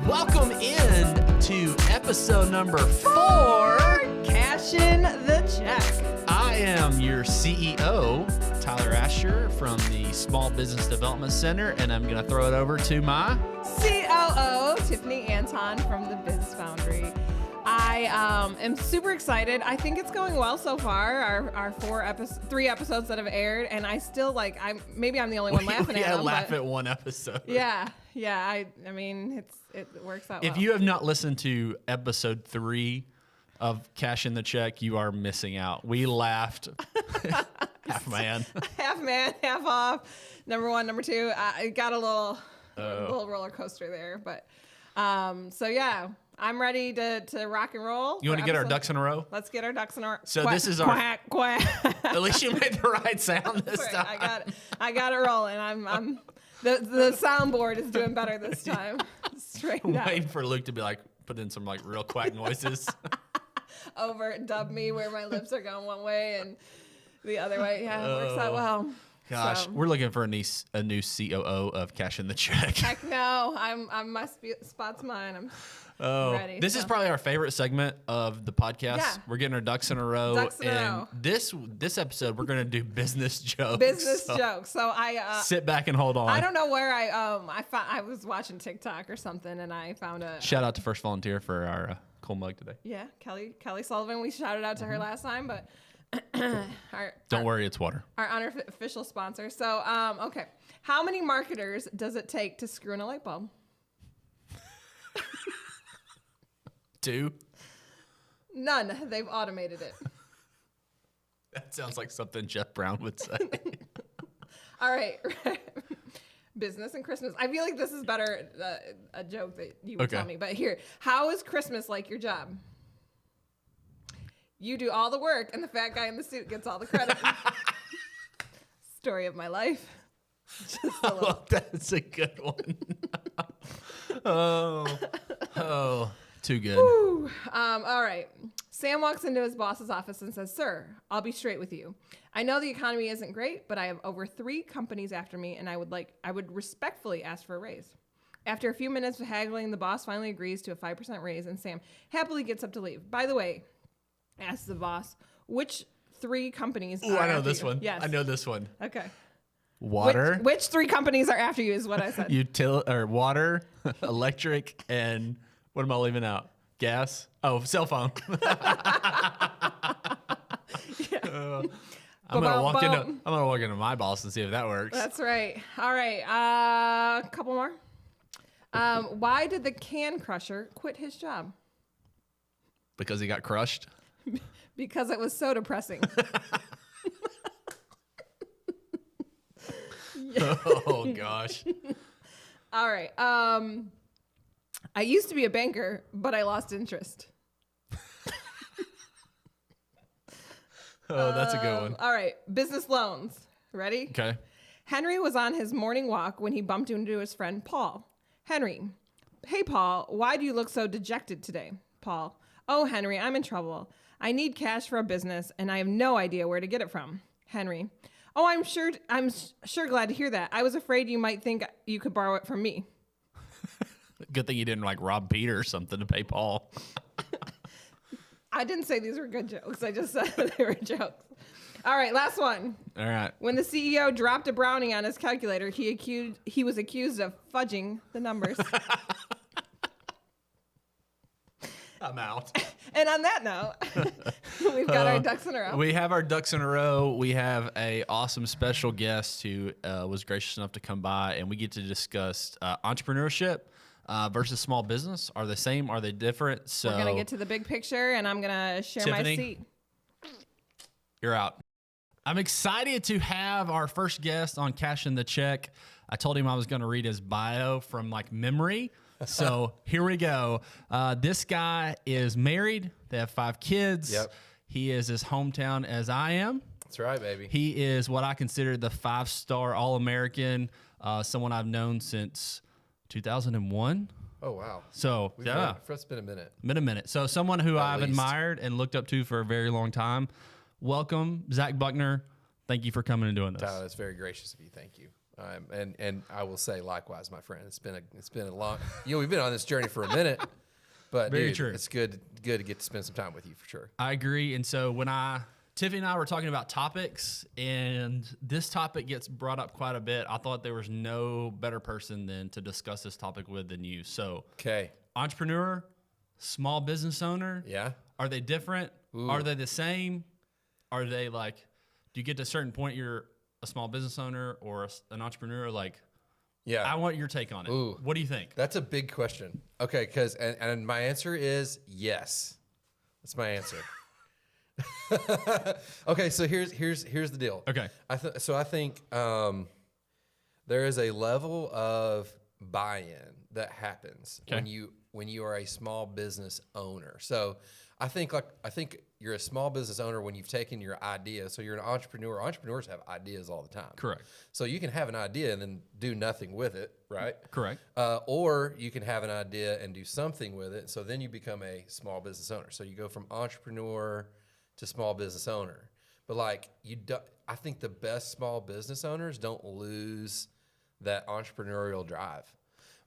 Welcome in to episode number 4. Cashing the check. I am your CEO, Tyler Asher from the Small Business Development Center, and I'm going to throw it over to my COO, Tiffany Anton from the Business Foundry. I am super excited. I think it's going well so far. Our 3 episodes that have aired, and I still maybe I'm the only one laughing at them. laugh at one episode. Yeah. I mean, it works out. If you have not listened to episode 3 of Cash in the Check, you are missing out. We laughed half man, half off. Number 1, number 2. I got a little roller coaster there, but so yeah. I'm ready to rock and roll. You want to get our ducks in a row? Let's get our ducks in a row. So quack, this is quack, quack. At least you made the right sound this time. I got it rolling. I'm the soundboard is doing better this time. Straightened out. Waiting for Luke to be like, put in some like real quack noises. Dub me where my lips are going one way and the other way. Yeah, it works out well. Gosh, we're looking for a new COO of Cash in the Check. Heck no, my spot's mine. I'm ready. This is probably our favorite segment of the podcast. Yeah. We're getting our ducks in a row. This episode, we're going to do business jokes. Jokes. So I sit back and hold on. I don't know where I was watching TikTok or something, and I found a shout out to First Volunteer for our cool mug today. Yeah, Kelly Sullivan. We shouted out to her last time, but don't worry, it's water. Our unofficial sponsor. So okay, how many marketers does it take to screw in a light bulb? 2? None. They've automated it. That sounds like something Jeff Brown would say. All right. Business and Christmas. I feel like this is better a joke that you would tell me. But here, how is Christmas like your job? You do all the work, and the fat guy in the suit gets all the credit. Story of my life. That's a good one. Oh. Too good. All right. Sam walks into his boss's office and says, "Sir, I'll be straight with you. I know the economy isn't great, but I have over 3 companies after me, and I would respectfully ask for a raise." After a few minutes of haggling, the boss finally agrees to a 5% raise, and Sam happily gets up to leave. By the way, asks the boss, which 3 companies are I know after this you? one. Yes. I know this one. Okay. Water. Which 3 companies are after you is what I said. Water, electric, and what am I leaving out? Gas? Oh, cell phone. I'm gonna walk into my boss and see if that works. That's right. All right. A couple more. Why did the can crusher quit his job? Because he got crushed. Because it was so depressing. Oh gosh. All right. I used to be a banker, but I lost interest. Oh, that's a good one. All right. Business loans. Ready? Okay. Henry was on his morning walk when he bumped into his friend Paul. Henry. Hey, Paul, why do you look so dejected today? Paul. Oh, Henry, I'm in trouble. I need cash for a business, and I have no idea where to get it from. Henry. Oh, I'm sure glad to hear that. I was afraid you might think you could borrow it from me. Good thing you didn't like rob Peter or something to pay Paul. I didn't say these were good jokes. I just said they were jokes. All right, last one. All right. When the CEO dropped a brownie on his calculator, he was accused of fudging the numbers. I'm out. And on that note, we've got our ducks in a row. We have our ducks in a row. We have a awesome special guest who was gracious enough to come by, and we get to discuss entrepreneurship versus small business. Are they the same? Are they different? So we're going to get to the big picture, and I'm going to share Tiffany, my seat. You're out. I'm excited to have our first guest on Cash in the Check. I told him I was going to read his bio from like memory. So here we go. This guy is married. They have 5 kids. Yep. He is as hometown as I am. That's right, baby. He is what I consider the 5-star All-American, someone I've known since 2001. Oh, wow. So, It's been a minute. Been a minute. So, someone who I've least. admired and looked up to for a very long time. Welcome, Zach Buckner. Thank you for coming and doing this. Tyler, that's very gracious of you. Thank you. And I will say likewise, my friend. It's been a long. We've been on this journey for a minute, but Very dude, true. it's good to get to spend some time with you for sure. I agree. And so when Tiffany and I were talking about topics, and this topic gets brought up quite a bit, I thought there was no better person than to discuss this topic with than you. So, Okay. entrepreneur, small business owner, Yeah. are they different? Ooh. Are they the same? Are they like, do you get to a certain point you're a small business owner or an entrepreneur? Like, Yeah. I want your take on it. Ooh. What do you think? That's a big question. Okay, and my answer is yes. That's my answer. Okay, so here's the deal. Okay. I think there is a level of buy-in that happens Okay. when you are a small business owner. So I think you're a small business owner when you've taken your idea. So you're an entrepreneur. Entrepreneurs have ideas all the time. Correct. So you can have an idea and then do nothing with it, right? Correct. Or you can have an idea and do something with it. So then you become a small business owner. So you go from entrepreneur to small business owner. But I think the best small business owners don't lose that entrepreneurial drive.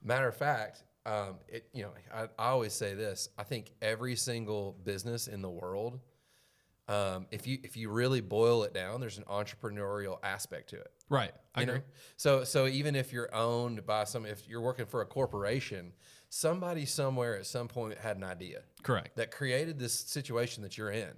Matter of fact, I always say this. I think every single business in the world, if you really boil it down, there's an entrepreneurial aspect to it. Right. I You know? agree. So even if you're owned by if you're working for a corporation, somebody somewhere at some point had an idea Correct. that created this situation that you're in.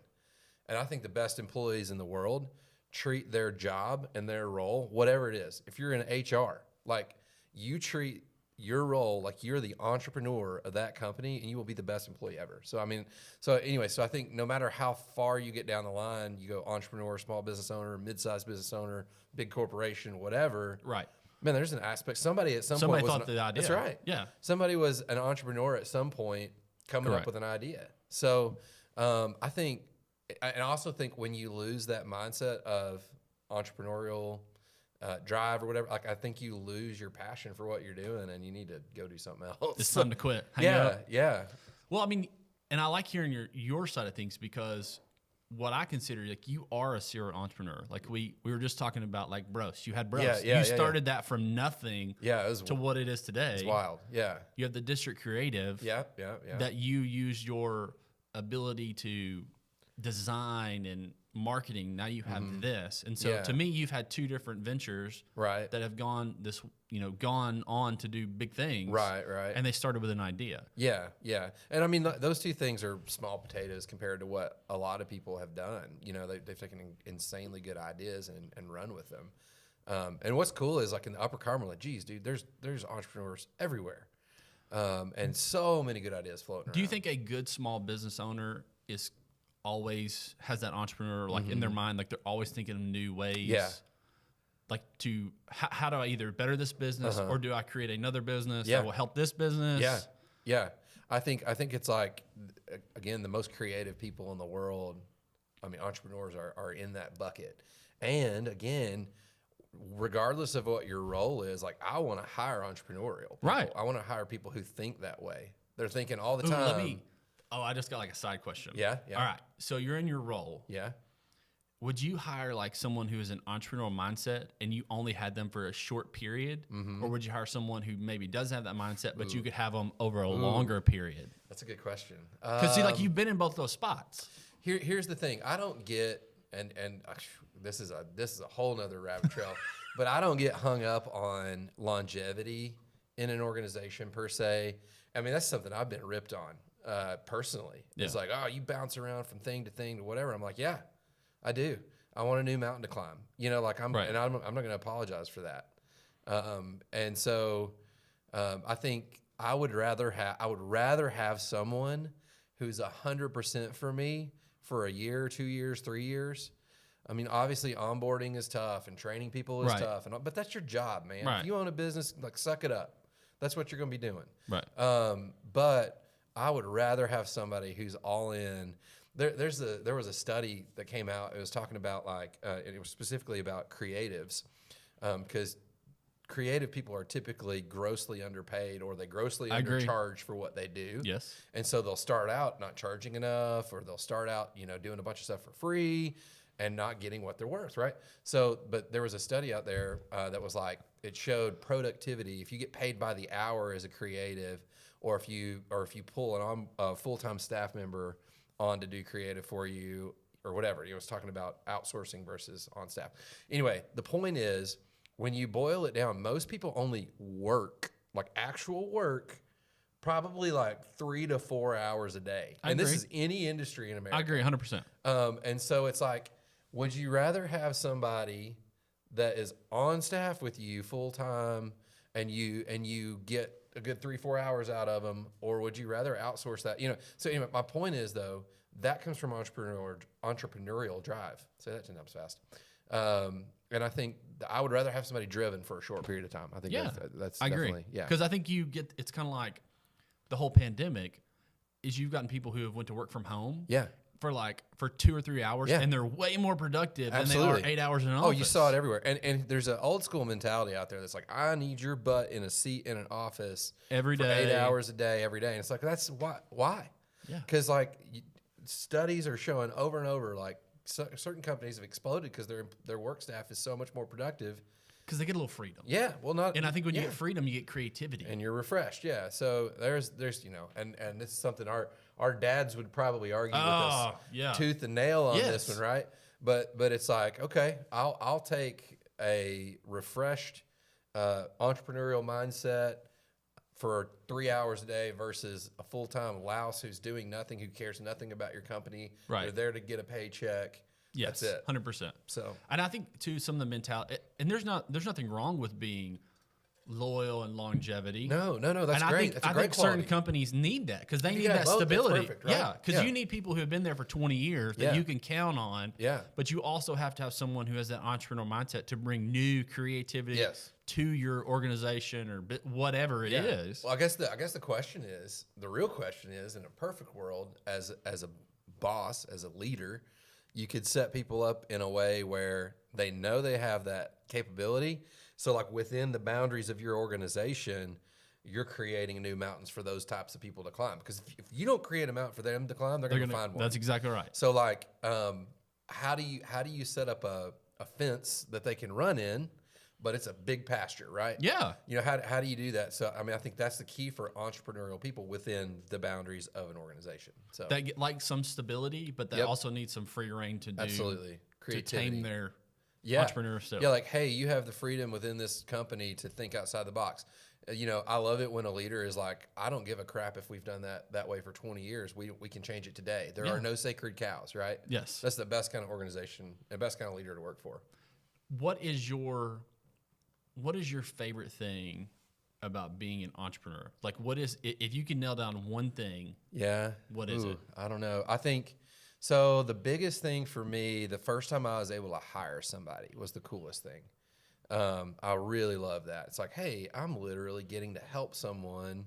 And I think the best employees in the world treat their job and their role, whatever it is. If you're in HR, like you treat your role like you're the entrepreneur of that company, and you will be the best employee ever. So I think no matter how far you get down the line, you go entrepreneur, small business owner, mid-sized business owner, big corporation, whatever. Right. Man, there's an aspect. Somebody at some Somebody point thought the idea. That's right. Yeah. Somebody was an entrepreneur at some point coming Correct. up with an idea. So I think, and I also think when you lose that mindset of entrepreneurial drive or whatever, like I think you lose your passion for what you're doing, and you need to go do something else. It's time to quit. Hang Yeah, up. yeah, Well, I mean, and I like hearing your side of things, because what I consider, like, you are a serial entrepreneur. Like we were just talking about, like, Bros. You had Bros. Yeah, you started that from nothing yeah. It was to what it is today. It's wild. Yeah, You have the District Creative yeah. that you use your ability to design and marketing. Now you have this. And so Yeah. to me, you've had two different ventures Right. that have gone on to do big things. Right. And they started with an idea. Yeah. And I mean, those two things are small potatoes compared to what a lot of people have done. They've taken insanely good ideas and run with them. And what's cool is, like, in the Upper Cumberland, geez, dude, there's entrepreneurs everywhere. And so many good ideas floating around. Do you think a good small business owner always has that entrepreneur, like, in their mind, like they're always thinking of new ways? Yeah. Like, how do I either better this business or do I create another business Yeah. that will help this business? Yeah. I think it's like, again, the most creative people in the world. I mean, entrepreneurs are in that bucket. And again, regardless of what your role is, like, I want to hire entrepreneurial people. Right. I want to hire people who think that way. They're thinking all the Ooh, time. I just got, like, a side question. Yeah. All right. So you're in your role. Yeah. Would you hire, like, someone who is an entrepreneurial mindset and you only had them for a short period? Or would you hire someone who maybe doesn't have that mindset, but you could have them over a longer period? That's a good question. Because, see, like, you've been in both those spots. Here's the thing. I don't get, and this is a whole nother rabbit trail, but I don't get hung up on longevity in an organization per se. I mean, that's something I've been ripped on personally. Yeah. It's like, oh, you bounce around from thing to thing to whatever. I'm like, yeah, I do. I want a new mountain to climb. Like I'm Right. and I'm not going to apologize for that. And so I think I would rather have someone who's 100% for me for a year, 2 years, 3 years. I mean, obviously onboarding is tough and training people is Right. tough, but that's your job, man. Right. If you own a business, like, suck it up. That's what you're going to be doing. Right. But I would rather have somebody who's all in. There was a study that came out. It was talking about, like, it was specifically about creatives, because creative people are typically grossly underpaid, or they grossly I agree. undercharge for what they do. Yes. And so they'll start out not charging enough, or they'll start out, doing a bunch of stuff for free and not getting what they're worth, right? So, but there was a study out there that was like, it showed productivity. If you get paid by the hour as a creative, or if you pull a full-time staff member on to do creative for you or whatever, it was talking about outsourcing versus on staff. Anyway, the point is, when you boil it down, most people only work, like actual work, probably like 3 to 4 hours a day. And this is any industry in America. I agree 100%. And so it's like, would you rather have somebody that is on staff with you full time and you get a good 3-4 hours out of them, or would you rather outsource that? So anyway, my point is though, that comes from entrepreneurial drive. Say that 10 times fast. And I think I would rather have somebody driven for a short period of time. I think that's I agree. definitely, yeah. Because I think it's kind of like the whole pandemic is you've gotten people who have went to work from home. Yeah. For 2 or 3 hours, and they're way more productive than they are 8 hours in an office. Oh, you saw it everywhere. And there's an old school mentality out there that's like, I need your butt in a seat in an office every for day, 8 hours a day, every day. And it's like, that's why? Yeah. Because like studies are showing over and over, like certain companies have exploded because their work staff is so much more productive. Because they get a little freedom. Yeah, and I think when you get freedom, you get creativity, and you're refreshed. Yeah, so there's and this is something our dads would probably argue with us tooth and nail on this one, right? But it's like, okay, I'll take a refreshed entrepreneurial mindset for 3 hours a day versus a full-time louse who's doing nothing, who cares nothing about your company. Right, they're there to get a paycheck. Yes, that's it. 100%. So, and I think too, some of the mentality, and there's nothing wrong with being loyal and longevity. No, that's and great. I think certain companies need that because they need that stability. Perfect, right? Yeah, because you need people who have been there for 20 years that you can count on. Yeah. But you also have to have someone who has that entrepreneurial mindset to bring new creativity to your organization or whatever it is. Well, I guess the question is, the real question is, in a perfect world, as a boss, as a leader, you could set people up in a way where they know they have that capability. So like within the boundaries of your organization, you're creating new mountains for those types of people to climb. Because if you don't create a mountain for them to climb, they're going to find one. That's exactly right. So like, how do you set up a fence that they can run in, but it's a big pasture, right? Yeah. How do you do that? So, I mean, I think that's the key for entrepreneurial people within the boundaries of an organization. So they get like some stability, but they also need some free reign to do absolutely creativity, to tame their entrepreneur stuff. Yeah, like, hey, you have the freedom within this company to think outside the box. I love it when a leader is like, I don't give a crap if we've done that way for 20 years. We can change it today. There are no sacred cows, right? Yes. That's the best kind of organization, the best kind of leader to work for. What is your favorite thing about being an entrepreneur? Like, what is, if you can nail down one thing, what is it? I don't know. I think, so the biggest thing for me, the first time I was able to hire somebody was the coolest thing. I really love that. It's like, hey, I'm literally getting to help someone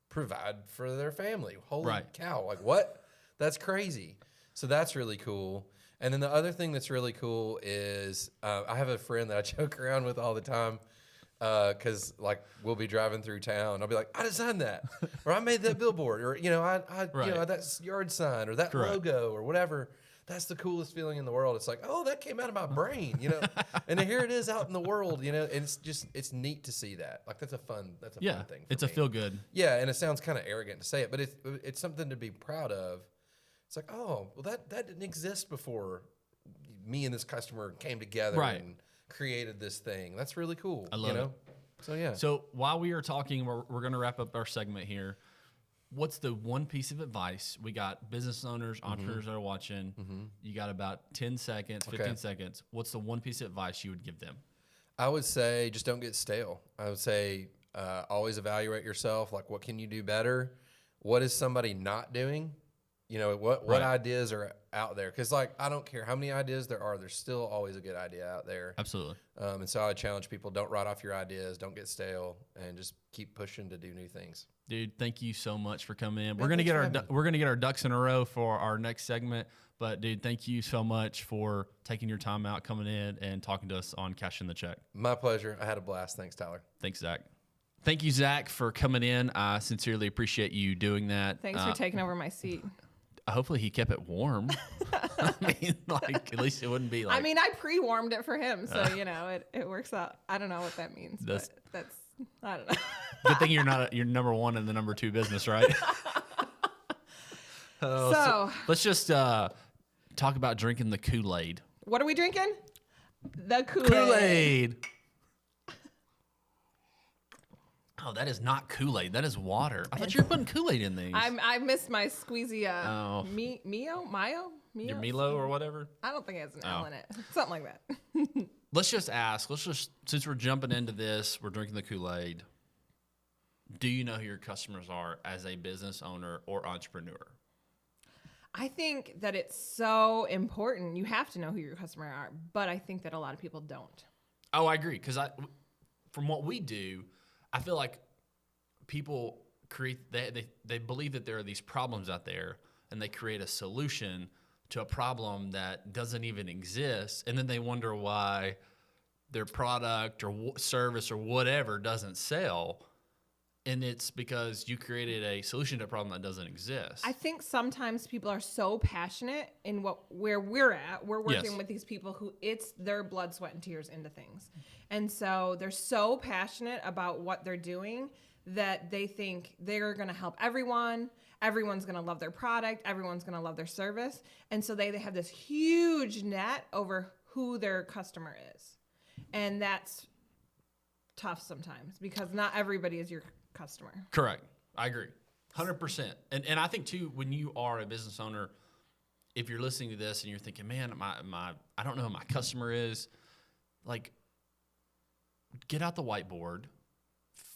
provide for their family. Holy cow. Like, what? That's crazy. So that's really cool. And then the other thing that's really cool is I have a friend that I joke around with all the time because, like, we'll be driving through town. I'll be like, I designed that, or I made that billboard, or that yard sign, or that logo, or whatever. That's the coolest feeling in the world. It's like, oh, that came out of my brain, and here it is out in the world, and it's neat to see that. Like, that's a fun thing. It's a feel good. Yeah, and it sounds kind of arrogant to say it, but it's something to be proud of. It's like, oh, well, that didn't exist before me and this customer came together and created this thing. That's really cool. I love it. So, yeah. So while we are talking, we're going to wrap up our segment here. What's the one piece of advice? We got business owners, entrepreneurs that are watching. You got about 10 seconds, 15 seconds. What's the one piece of advice you would give them? I would say just don't get stale. I would say always evaluate yourself. Like, what can you do better? What is somebody not doing? What ideas are out there? Because, like, I don't care how many ideas there are. There's still always a good idea out there. Absolutely. And so I would challenge people, don't write off your ideas. Don't get stale, and just keep pushing to do new things. Dude, thank you so much for coming in. We're gonna get our ducks in a row for our next segment. But, dude, thank you so much for taking your time out, coming in, and talking to us on Cashing the Check. My pleasure. I had a blast. Thanks, Tyler. Thanks, Zach. Thank you, Zach, for coming in. I sincerely appreciate you doing that. Thanks for taking over my seat. hopefully he kept it warm. I mean, like, at least it wouldn't be like. I mean, I pre-warmed it for him, so it works out. I don't know what that means, but that's I don't know. Good thing you're number one in the number two business, right? So let's just talk about drinking the Kool-Aid. What are we drinking? The Kool-Aid. Kool-Aid. Oh, that is not Kool-Aid. That is water. I thought you were putting Kool-Aid in these. I missed my squeezy. Mayo. Your Milo or whatever. I don't think it has an L in it. Something like that. Let's just ask. Since we're jumping into this, we're drinking the Kool-Aid. Do you know who your customers are as a business owner or entrepreneur? I think that it's so important. You have to know who your customers are, but I think that a lot of people don't. Oh, I agree. Because from what we do, I feel like people they believe that there are these problems out there, and they create a solution to a problem that doesn't even exist, and then they wonder why their product or service or whatever doesn't sell. And it's because you created a solution to a problem that doesn't exist. I think sometimes people are so passionate in where we're at. We're working with these people who it's their blood, sweat, and tears into things. And so they're so passionate about what they're doing that they think they're going to help everyone. Everyone's going to love their product. Everyone's going to love their service. And so they have this huge net over who their customer is. And that's tough sometimes because not everybody is your customer. Correct. I agree. 100%. And I think too, when you are a business owner, if you're listening to this and you're thinking, man, I don't know who my customer is, like, get out the whiteboard,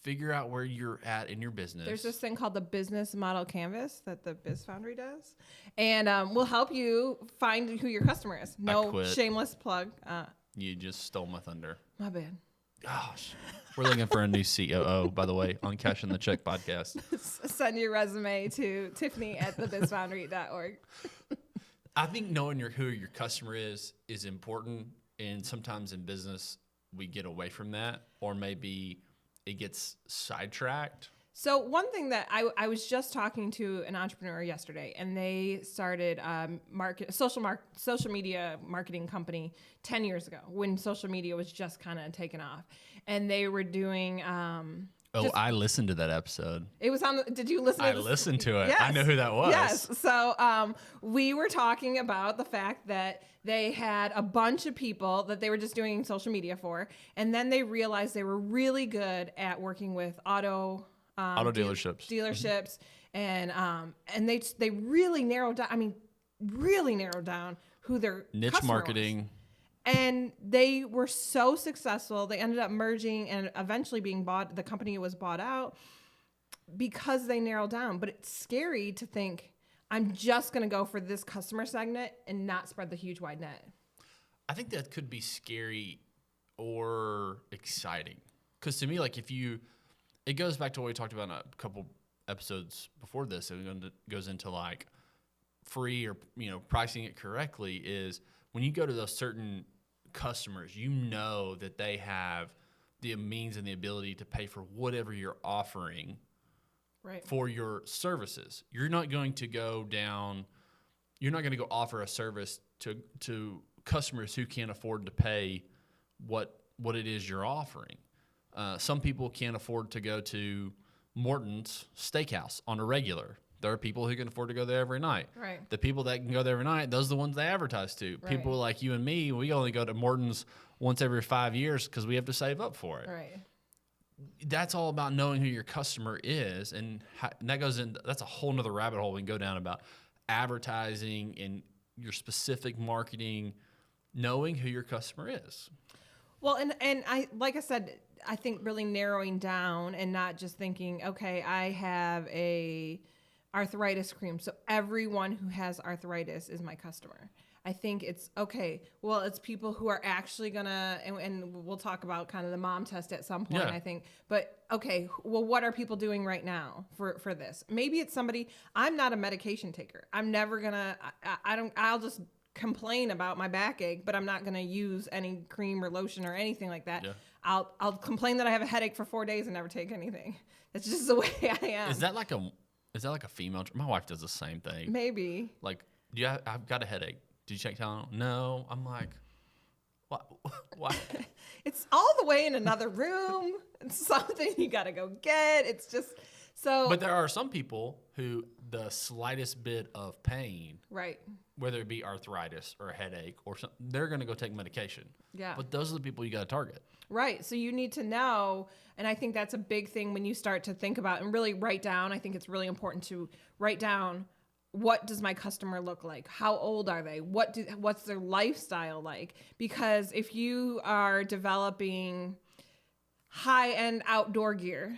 figure out where you're at in your business. There's this thing called the business model canvas that the Foundry does. And we'll help you find who your customer is. No shameless plug. You just stole my thunder. My bad. Gosh. We're looking for a new COO, by the way, on Cash in the Check podcast. Send your resume to Tiffany at thebizfoundry.org. I think knowing who your customer is important. And sometimes in business, we get away from that, or maybe it gets sidetracked. So one thing that I was just talking to an entrepreneur yesterday, and they started social media marketing company 10 years ago when social media was just kind of taking off, and they were doing. I listened to that episode. It was on. Did you listen? I listened to it. Yes. I know who that was. Yes. So we were talking about the fact that they had a bunch of people that they were just doing social media for, and then they realized they were really good at working with auto dealerships, and they really narrowed down. I mean, really narrowed down who their niche marketing was. And they were so successful. They ended up merging and eventually being bought. The company was bought out because they narrowed down. But it's scary to think I'm just going to go for this customer segment and not spread the huge wide net. I think that could be scary or exciting, because to me, like, it goes back to what we talked about in a couple episodes before this. It goes into like free or, pricing it correctly is when you go to those certain customers, that they have the means and the ability to pay for whatever you're offering for your services. You're not going to go offer a service to customers who can't afford to pay what it is you're offering. Some people can't afford to go to Morton's Steakhouse on a regular. There are people who can afford to go there every night. Right. The people that can go there every night, those are the ones they advertise to. Right. People like you and me, we only go to Morton's once every 5 years because we have to save up for it. Right. That's all about knowing who your customer is, and that's a whole nother rabbit hole we can go down about advertising and your specific marketing, knowing who your customer is. Well, and like I said, I think really narrowing down and not just thinking, okay, I have a arthritis cream, so everyone who has arthritis is my customer. I think it's okay. Well, it's people who are actually gonna, and we'll talk about kind of the mom test at some point, I think. But okay, well, what are people doing right now for this? Maybe it's somebody. I'm not a medication taker. I'm never gonna. I'll just complain about my backache, but I'm not gonna use any cream or lotion or anything like that. Yeah. I'll complain that I have a headache for 4 days and never take anything. That's just the way I am. Is Is that like a female? My wife does the same thing. Maybe. Like, I've got a headache. Did you check Tylenol? No. I'm like, what? Why? It's all the way in another room. It's something you got to go get. It's just so. But there are some people who the slightest bit of pain, Right. whether it be arthritis or a headache or something, they're going to go take medication. Yeah. But those are the people you got to target. Right. So you need to know, and I think that's a big thing when you start to think about and really write down. I think it's really important to write down, what does my customer look like? How old are they? What's their lifestyle like? Because if you are developing high-end outdoor gear,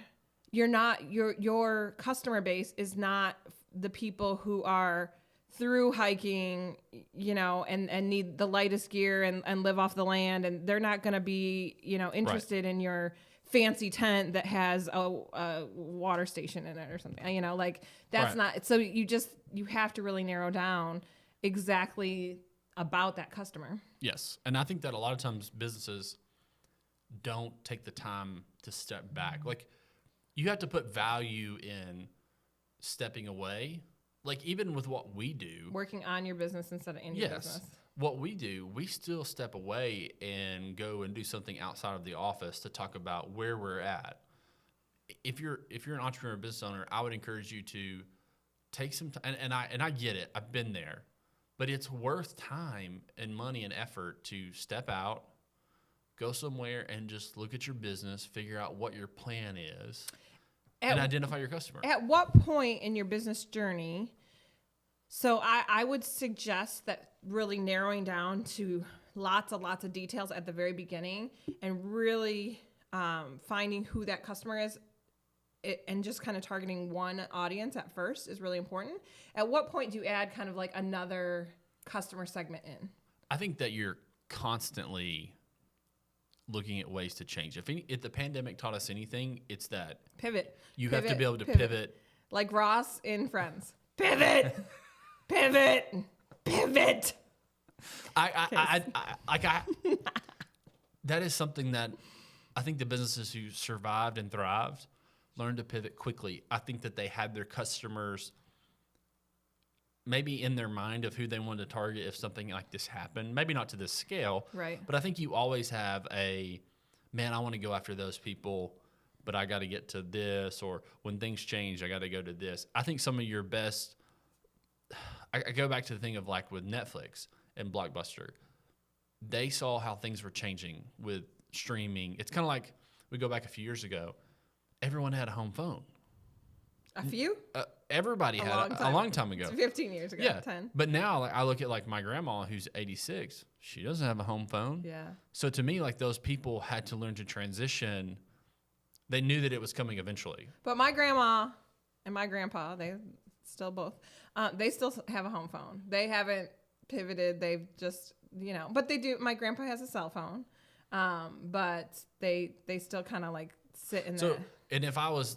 your customer base is not the people who are through hiking, and need the lightest gear and live off the land, and they're not going to be, interested in your fancy tent that has a water station in it or something, that's not. So you have to really narrow down exactly about that customer. Yes. And I think that a lot of times businesses don't take the time to step back. Like, you have to put value in stepping away. Like, even with what we do, Working on your business instead of in your business. What we do, we still step away and go and do something outside of the office to talk about where we're at. If you're an entrepreneur, business owner, I would encourage you to take some time. And I get it. I've been there, but it's worth time and money and effort to step out, go somewhere, and just look at your business, figure out what your plan is, and identify your customer. At what point in your business journey? So I would suggest that really narrowing down to lots of details at the very beginning, and really finding who that customer is, and just kind of targeting one audience at first is really important. At what point do you add kind of like another customer segment in? I think that you're constantly looking at ways to change. If the pandemic taught us anything, it's that Pivot. You have to be able to pivot. Like Ross in Friends. Pivot. Pivot. Pivot. That is something that I think the businesses who survived and thrived learned to pivot quickly. I think that they had their customers maybe in their mind of who they wanted to target if something like this happened. Maybe not to this scale, right? But I think you always have I want to go after those people, but I got to get to this, or when things change, I got to go to this. I think some of your best, I go back to the thing of like with Netflix and Blockbuster, they saw how things were changing with streaming. It's kind of like, we go back a few years ago, everyone had a home phone. A few? Everybody had a long time ago. It's 15 years ago, yeah. 10. But now I look at like my grandma who's 86. She doesn't have a home phone. Yeah. So to me, like, those people had to learn to transition. They knew that it was coming eventually. But my grandma and my grandpa, they still both, they still have a home phone. They haven't pivoted. They've just, but they do. My grandpa has a cell phone, but they still kind of like sit in there. And if I was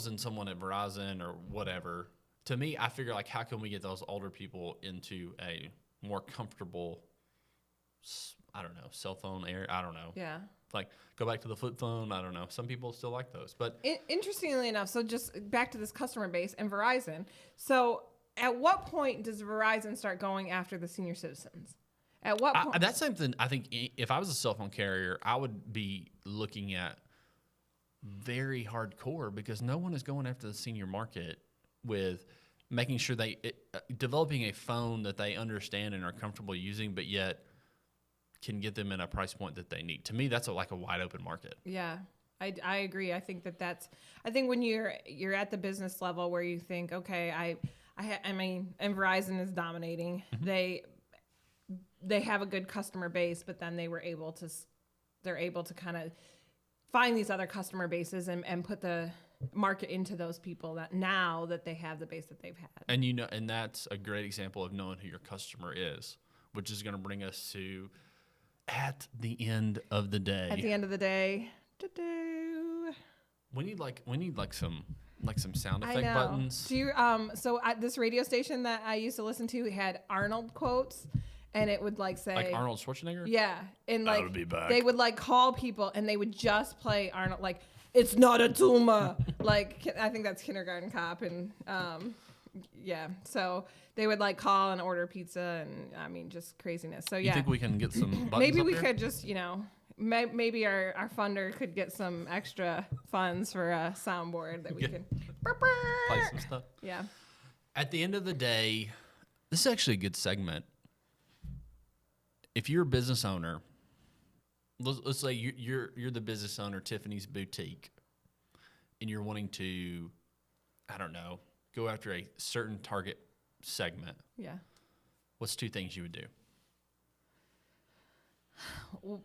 in someone at Verizon or whatever, to me, I figure like, how can we get those older people into a more comfortable, I don't know, cell phone area? I don't know. Yeah. Like, go back to the flip phone. I don't know. Some people still like those, but interestingly enough, so just back to this customer base and Verizon. So at what point does Verizon start going after the senior citizens? At what point? That's something I think if I was a cell phone carrier, I would be looking at very hardcore, because no one is going after the senior market with making sure developing a phone that they understand and are comfortable using, but yet can get them in a price point that they need. To me, that's like a wide open market. Yeah, I agree. I think I think when you're at the business level where you think, okay, I mean, and Verizon is dominating. Mm-hmm. They have a good customer base, but then they're able to kind of find these other customer bases and put the market into those people that now that they have the base that they've had. And that's a great example of knowing who your customer is, which is going to bring us to at the end of the day. At the end of the day, we need some sound effect buttons. Do you so at this radio station that I used to listen to had Arnold quotes, and it would like say, like Arnold Schwarzenegger? Yeah. And like I'll be back. They would like call people and they would just play Arnold, like it's not a tumor. Like, I think that's Kindergarten Cop. And yeah, so they would like call and order pizza, and I mean, just craziness. So yeah. You think we can get some buttons Maybe up we there? could just, maybe our funder could get some extra funds for a soundboard that we can play some stuff. Yeah. At the end of the day, this is actually a good segment. If you're a business owner, let's say you're the business owner, Tiffany's Boutique, and you're wanting to, I don't know, go after a certain target segment. Yeah. What's 2 things you would do?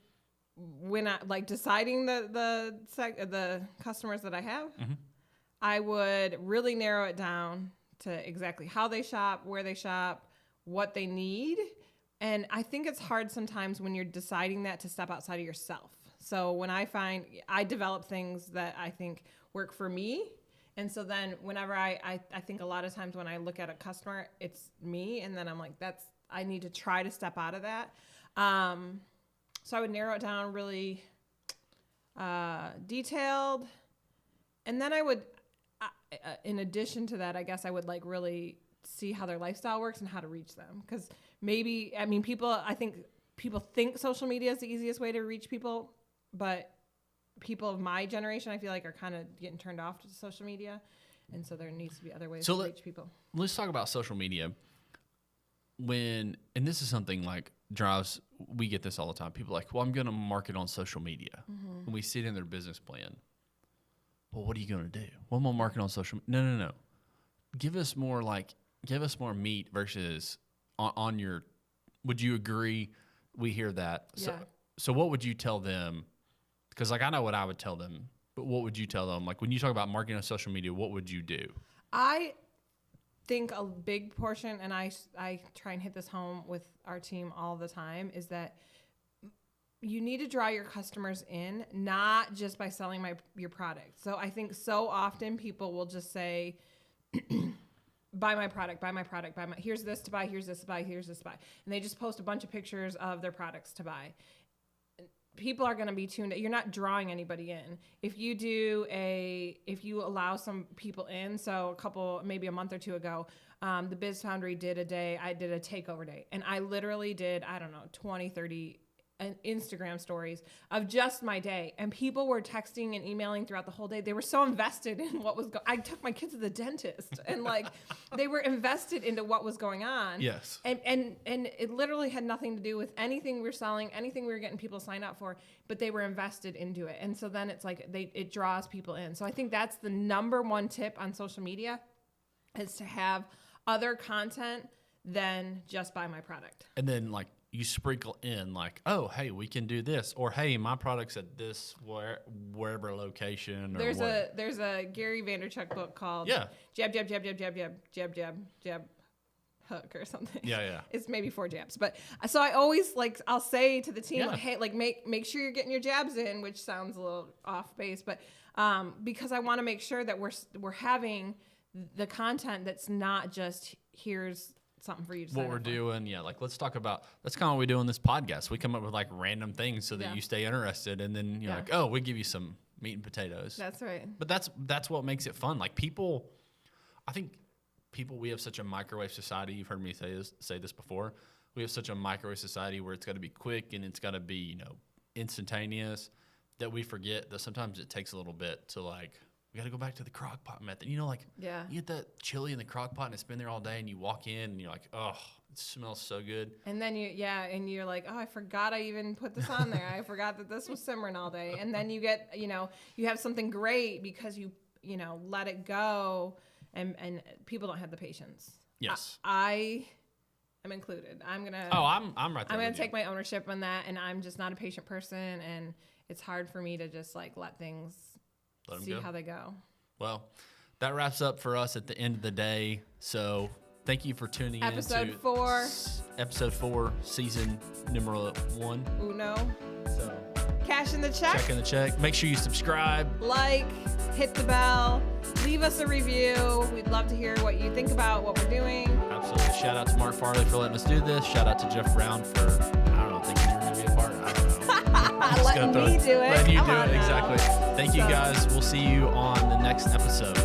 When I like deciding the customers that I have, I would really narrow it down to exactly how they shop, where they shop, what they need. And I think it's hard sometimes when you're deciding that to step outside of yourself. So when I develop things that I think work for me. And so then whenever I think a lot of times when I look at a customer, it's me. And then I'm like, I need to try to step out of that. So I would narrow it down really detailed. And then I would, in addition to that, I guess I would like really see how their lifestyle works and how to reach them. Because I think people think social media is the easiest way to reach people, but people of my generation, I feel like, are kind of getting turned off to social media. And so there needs to be other ways to reach people. Let's talk about social media. And this is something like we get this all the time. People are like, well, I'm going to market on social media. And we see it in their business plan. Well, what are you going to do? Well, I'm going to market on social media. No. Give us more meat versus on your, would you agree? We hear that. Yeah. So what would you tell them? Because like, I know what I would tell them, but what would you tell them? Like when you talk about marketing on social media, what would you do? I think a big portion, and I try and hit this home with our team all the time, is that you need to draw your customers in, not just by selling your product. So I think so often people will just say, buy my product, here's this to buy, here's this to buy, here's this to buy. And they just post a bunch of pictures of their products to buy. People are going to be tuned. You're not drawing anybody in. If you allow some people in, so maybe a month or 2 ago, the Biz Foundry did I did a takeover day, and I literally did, 20, 30 Instagram stories of just my day, and people were texting and emailing throughout the whole day. They were so invested in what was I took my kids to the dentist, and like they were invested into what was going on. Yes. And it literally had nothing to do with anything we were selling, anything we were getting people to sign up for, but they were invested into it. And so then it's like it draws people in. So I think that's the number one tip on social media, is to have other content than just buy my product. And then like you sprinkle in like, oh, hey, we can do this, or hey, my product's at this wherever location. Or there's a Gary Vaynerchuk book called Jab, Jab, Jab, Jab, Jab, Jab, Jab, Jab, Jab, Hook or something. Yeah. It's maybe 4 jabs, but so I always I'll say to the team, like, hey, like make sure you're getting your jabs in, which sounds a little off base, but because I want to make sure that we're having the content that's not just here's something for you to what we're doing. Yeah, like let's talk about, that's kind of what we do on this podcast. We come up with like random things so that you stay interested, and then you're like, oh, we give you some meat and potatoes. That's right. But that's what makes it fun. Like we have such a microwave society. You've heard me say this before. We have such a microwave society where it's got to be quick and it's got to be, instantaneous, that we forget that sometimes it takes a little bit to like, we got to go back to the crock pot method. You get that chili in the crock pot and it's been there all day, and you walk in and you're like, oh, it smells so good. And then you're like, oh, I forgot I even put this on there. I forgot that this was simmering all day. And then you get, you have something great because you let it go, and people don't have the patience. Yes. I am included. I'm right there. I'm going to take my ownership on that, and I'm just not a patient person, and it's hard for me to just like let things see how they go. Well, that wraps up for us at the end of the day. So thank you for tuning in to episode 4, season number 1. Uno. So cash in the check. Check in the check. Make sure you subscribe, like, hit the bell, leave us a review. We'd love to hear what you think about what we're doing. Absolutely. Shout out to Mark Farley for letting us do this. Shout out to Jeff Brown for, I don't know, thinking you were going to be a part. I don't know. letting me do it. Letting you Come do on it, now. exactly. Thank you guys. We'll see you on the next episode.